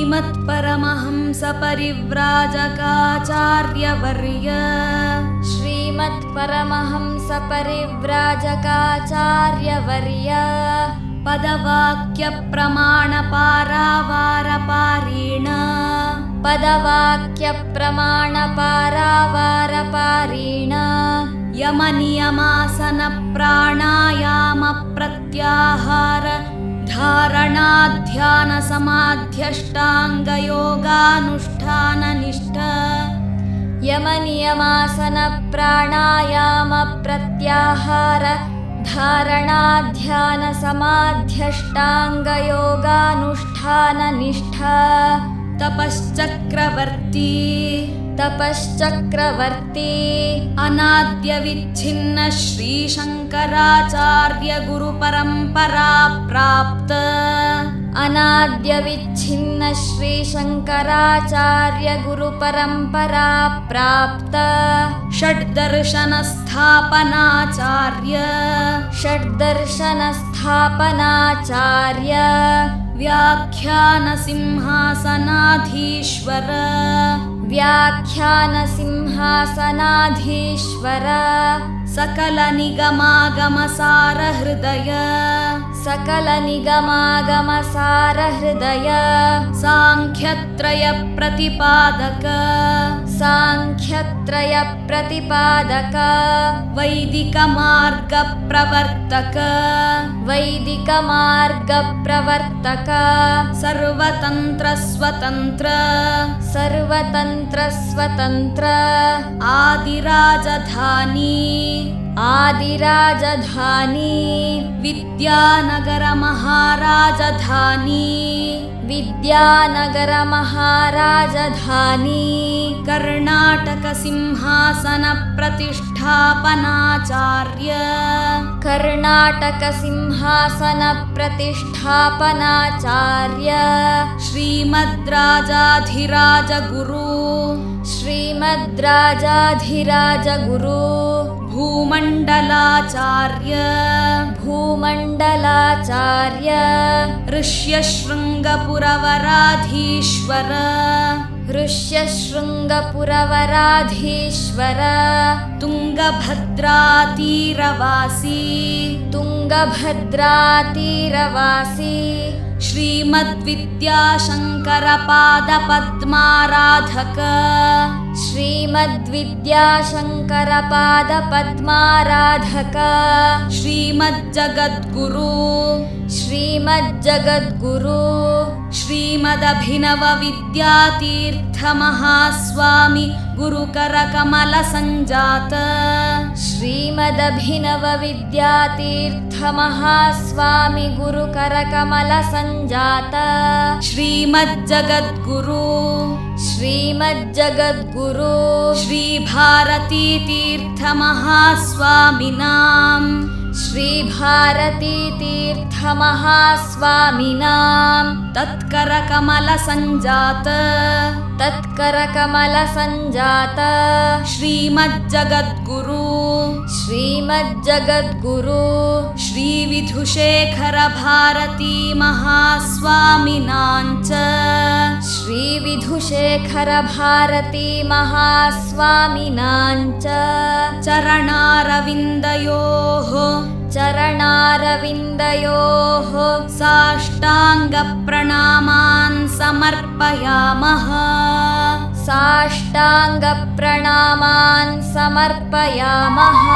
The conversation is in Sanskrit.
श्रीमत्परमहंसपरिव्राजकाचार्यवर्य श्रीमत्परमहंसपरिव्राजकाचार्यवर्य पदवाक्यप्रमाणपारावारपारेण पदवाक्यप्रमाणपारावारपारेण यमनियमासनप्राणायामप्रत्याहार धारणाध्यानसमाध्यष्टाङ्गयोगानुष्ठाननिष्ठ यमनियमासनप्राणायामप्रत्याहार धारणाध्यानसमाध्यष्टाङ्गयोगानुष्ठाननिष्ठ तपश्चक्रवर्ती अनाद्यविच्छिन्न श्रीशङ्कराचार्य गुरुपरम्परा प्राप्त अनाद्यविच्छिन्न श्रीशङ्कराचार्य गुरुपरम्परा प्राप्त षड्दर्शनस्थापनाचार्य व्याख्यानसिंहासनाधीश्वर सकलनिगमागमसारहृदय सांख्यत्रयप्रतिपादक वैदिकमार्गप्रवर्तक सर्वतन्त्र आदिराजधानी विद्यानगर महाराजधानी कर्णाटक सिंहासन प्रतिष्ठापनाचार्य श्रीमद्राजाधिराज गुरु भूमण्डलाचार्य ऋष्यशृङ्गपुरवराधीश्वर तुङ्गभद्रातीरवासी श्रीमद्विद्याशङ्करपादपद्माराधक श्रीमज्जगद्गुरु श्रीमदभिनव विद्यातीर्थ महास्वामी गुरुकरकमल संजात श्रीमदभिनव विद्यातीर्थ महास्वामी गुरुकरकमल संजात श्रीमज्जगद्गुरु श्रीभारती तीर्थ महास्वामिनां तत्करकमल संजात श्रीमज्जगद्गुरु श्रीविधुशेखर भारती महास्वामिनां चरणारविन्दयोः साष्टाङ्गप्रणामान् समर्पयामः